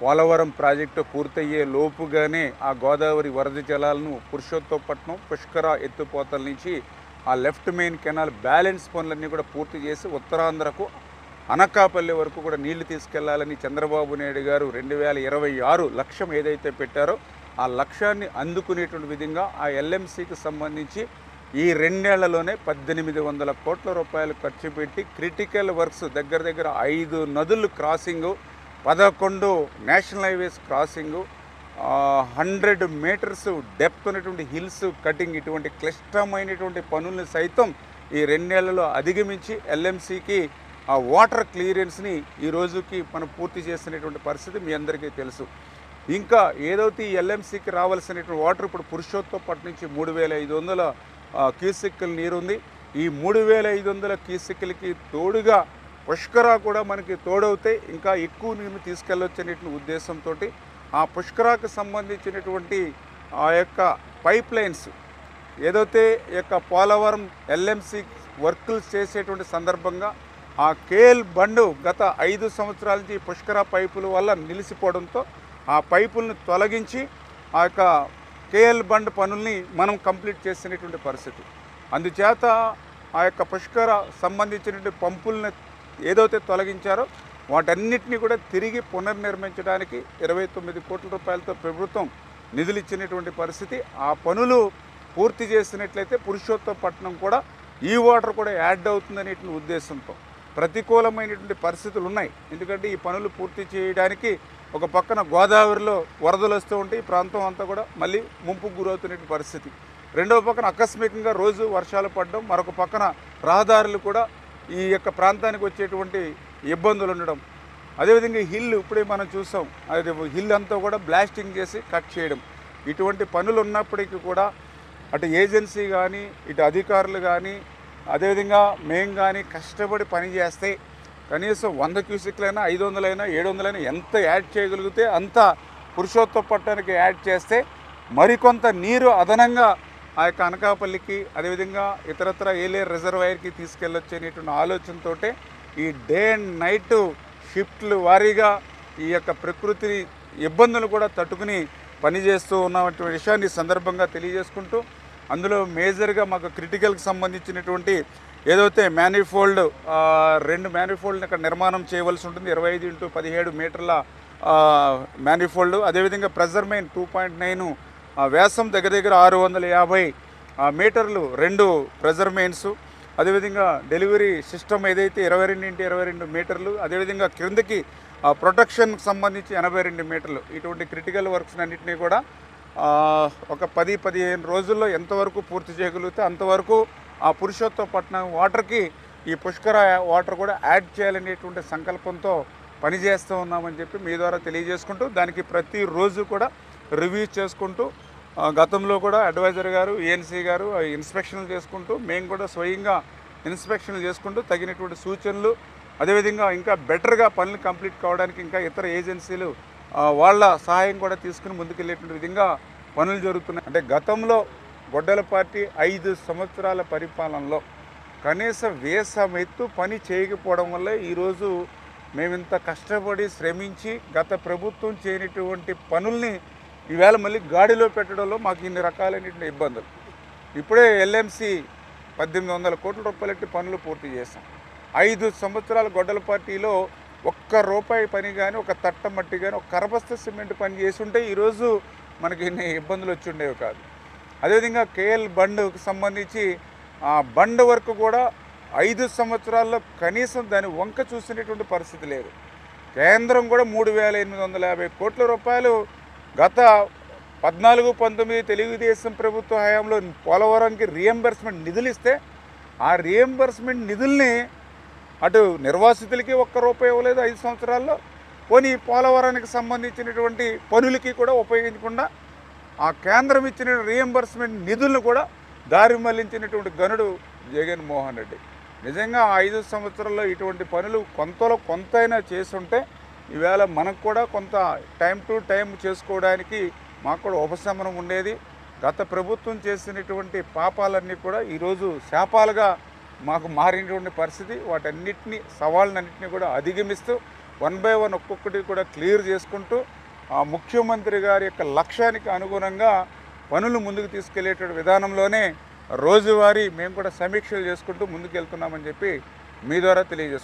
Polavaram project పూర్తయ్యే లోపుగానే ఆ గోదావరి వరద జలాలను పురుషోత్తపట్నం పుష్కర ఎత్తిపోతల నుంచి ఆ లెఫ్ట్ మెయిన్ కెనాల్ బ్యాలెన్స్ పనులన్నీ కూడా పూర్తి చేసి ఉత్తరాంధ్రకు అనకాపల్లి వరకు కూడా నీళ్లు తీసుకెళ్లాలని చంద్రబాబు నాయుడు గారు 2026 లక్ష్యం ఏదైతే పెట్టారో ఆ లక్ష్యాన్ని అందుకునేటువంటి విధంగా ఆ ఎల్ఎంసీకి సంబంధించి ఈ 2 ఏళ్లలోనే 1800 కోట్ల రూపాయలు ఖర్చు పెట్టి క్రిటికల్ వర్క్స్ దగ్గర 5 నదులు crossing, 11 national highways crossing, 100 metres depth ఉన్నటువంటి హిల్స్ కటింగ్, ఇటువంటి క్లిష్టమైనటువంటి పనులను సైతం ఈ 2 ఏళ్లలో అధిగమించి ఎల్ఎంసీకి ఆ వాటర్ క్లియరెన్స్ని ఈ రోజుకి మనం పూర్తి చేసినటువంటి పరిస్థితి మీ అందరికీ తెలుసు. ఇంకా ఏదైతే ఈ ఎల్ఎంసీకి రావాల్సినటువంటి వాటర్ ఇప్పుడు పురుషోత్తపట్నం నుంచి 3500 క్యూసెక్కుల నీరు ఉంది. ఈ 3500 క్యూసెక్కులకి తోడుగా పుష్కరా కూడా మనకి తోడవుతే ఇంకా ఎక్కువ నీరుని తీసుకెళ్ళవచ్చు అనేటువంటి ఉద్దేశంతో ఆ పుష్కరాకు సంబంధించినటువంటి ఆ యొక్క పైప్ లైన్స్ ఏదైతే ఈ యొక్క పోలవరం ఎల్ఎంసీ వర్కులు చేసేటువంటి సందర్భంగా ఆ కేఎల్ బండు గత 5 సంవత్సరాల నుంచి పుష్కర పైపుల వల్ల నిలిచిపోవడంతో ఆ పైపులను తొలగించి ఆ యొక్క కేఎల్ బండ్ పనుల్ని మనం కంప్లీట్ చేసినటువంటి పరిస్థితి. అందుచేత ఆ యొక్క పుష్కర సంబంధించినటువంటి పంపులను ఏదైతే తొలగించారో వాటన్నిటినీ కూడా తిరిగి పునర్నిర్మించడానికి 29 కోట్ల రూపాయలతో ప్రభుత్వం నిధులు ఇచ్చినటువంటి పరిస్థితి. ఆ పనులు పూర్తి చేసినట్లయితే పురుషోత్తపట్నం కూడా ఈ వాటర్ కూడా యాడ్ అవుతుందనేటువంటి ఉద్దేశంతో ప్రతికూలమైనటువంటి పరిస్థితులు ఉన్నాయి. ఎందుకంటే ఈ పనులు పూర్తి చేయడానికి ఒక పక్కన గోదావరిలో వరదలు వస్తూ ఉంటే ఈ ప్రాంతం అంతా కూడా మళ్ళీ ముంపుకు గురవుతున్న పరిస్థితి. రెండవ పక్కన ఆకస్మికంగా రోజు వర్షాలు పడడం, మరొక పక్కన రహదారులు కూడా ఈ యొక్క ప్రాంతానికి వచ్చేటువంటి ఇబ్బందులు ఉండడం, అదేవిధంగా హిల్ ఇప్పుడే మనం చూసాం, అది హిల్ అంతా కూడా బ్లాస్టింగ్ చేసి కట్ చేయడం, ఇటువంటి పనులు ఉన్నప్పటికీ కూడా అటు ఏజెన్సీ కానీ ఇటు అధికారులు కానీ అదేవిధంగా మేము కానీ కష్టపడి పని చేస్తే కనీసం 100 క్యూసెక్లైనా 500 700 ఎంత యాడ్ చేయగలిగితే అంత పురుషోత్తపట్నానికి యాడ్ చేస్తే మరికొంత నీరు అదనంగా ఆ యొక్క అనకాపల్లికి అదేవిధంగా ఇతరత్ర ఏలేరు రిజర్వాయర్కి తీసుకెళ్ళొచ్చు అనేటువంటి ఆలోచనతో ఈ డే అండ్ నైట్ షిఫ్ట్లు వారీగా ఈ యొక్క ప్రకృతి ఇబ్బందులు కూడా తట్టుకుని పనిచేస్తూ ఉన్నటువంటి విషయాన్ని సందర్భంగా తెలియజేసుకుంటూ, అందులో మేజర్గా మాకు క్రిటికల్కి సంబంధించినటువంటి ఏదైతే మ్యానిఫోల్డ్ 2 మ్యానిఫోల్డ్ని ఇక్కడ నిర్మాణం చేయవలసి ఉంటుంది. 25x17 మీటర్ల మ్యానిఫోల్డ్, అదేవిధంగా ప్రెజర్ మెయిన్ 2.9 వ్యాసం దగ్గర 650 మీటర్లు 2 ప్రెజర్ మెయిన్స్, అదేవిధంగా డెలివరీ సిస్టమ్ ఏదైతే 22x22 మీటర్లు, అదేవిధంగా క్రిందకి ప్రొటెక్షన్కి సంబంధించి 82 మీటర్లు, ఇటువంటి క్రిటికల్ వర్క్స్ అన్నింటినీ కూడా ఒక 10-15 రోజుల్లో ఎంతవరకు పూర్తి చేయగలిగితే అంతవరకు ఆ పురుషోత్తపట్నం వాటర్కి ఈ పుష్కర వాటర్ కూడా యాడ్ చేయాలనేటువంటి సంకల్పంతో పనిచేస్తూ ఉన్నామని చెప్పి మీ ద్వారా తెలియజేసుకుంటూ, దానికి ప్రతిరోజు కూడా రివ్యూ చేసుకుంటూ, గతంలో కూడా అడ్వైజర్ గారు ఏఎన్సీ గారు ఇన్స్పెక్షన్లు చేసుకుంటూ, మేము కూడా స్వయంగా ఇన్స్పెక్షన్లు చేసుకుంటూ తగినటువంటి సూచనలు, అదేవిధంగా ఇంకా బెటర్గా పనులు కంప్లీట్ కావడానికి ఇంకా ఇతర ఏజెన్సీలు వాళ్ళ సహాయం కూడా తీసుకుని ముందుకెళ్ళేటువంటి విధంగా పనులు జరుగుతున్నాయి. అంటే గతంలో గొడ్డల పార్టీ 5 సంవత్సరాల పరిపాలనలో కనీస వేసమెత్తు పని చేయకపోవడం వల్ల ఈరోజు మేమింత కష్టపడి శ్రమించి గత ప్రభుత్వం చేయనటువంటి పనుల్ని ఈవేళ మళ్ళీ గాడిలో పెట్టడంలో మాకు ఇన్ని రకాలైనటువంటి ఇబ్బందులు. ఇప్పుడే ఎల్ఎంసీ 1800 కోట్ల రూపాయలకి పనులు పూర్తి చేశాం. 5 సంవత్సరాల గొడ్డల పార్టీలో ₹1 పని కానీ, ఒక తట్ట మట్టి కానీ, ఒక కరబస్త సిమెంట్ పని చేసి ఉంటే ఈరోజు మనకి ఇన్ని ఇబ్బందులు వచ్చి ఉండేవి కాదు. అదేవిధంగా కేఎల్ బండ్కి సంబంధించి ఆ బండ్ వరకు కూడా 5 సంవత్సరాల్లో కనీసం దాని వంక చూసినటువంటి పరిస్థితి లేదు. కేంద్రం కూడా 3850 కోట్ల రూపాయలు గత 14-19 తెలుగుదేశం ప్రభుత్వ హయాంలో పోలవరంకి రీఎంబర్స్మెంట్ నిధులు ఇస్తే ఆ రీఎంబర్స్మెంట్ నిధుల్ని అటు నిర్వాసితులకి ₹1 ఇవ్వలేదు 5 సంవత్సరాల్లో, పోనీ పోలవరానికి సంబంధించినటువంటి పనులకి కూడా ఉపయోగించకుండా ఆ కేంద్రం ఇచ్చిన రీఎంబర్స్మెంట్ నిధులను కూడా దారి మళ్లించినటువంటి గనుడు జగన్మోహన్ రెడ్డి. నిజంగా 5 సంవత్సరాల్లో ఇటువంటి పనులు కొంతలో కొంతైనా చేసుంటే ఈవేళ మనకు కూడా కొంత టైం టు టైం చేసుకోవడానికి మాకు కూడా ఉపశమనం ఉండేది. గత ప్రభుత్వం చేసినటువంటి పాపాలన్నీ కూడా ఈరోజు శాపాలుగా మాకు మారినటువంటి పరిస్థితి. వాటన్నిటినీ సవాళ్ళన్నింటినీ కూడా అధిగమిస్తూ వన్ బై వన్ ఒక్కొక్కటి కూడా క్లియర్ చేసుకుంటూ ఆ ముఖ్యమంత్రి గారి యొక్క లక్ష్యానికి అనుగుణంగా పనులు ముందుకు తీసుకెళ్లేటువంటి విధానంలోనే రోజువారీ మేము కూడా సమీక్షలు చేసుకుంటూ ముందుకు వెళ్తున్నామని చెప్పి మీ ద్వారా తెలియజేస్తున్నాం.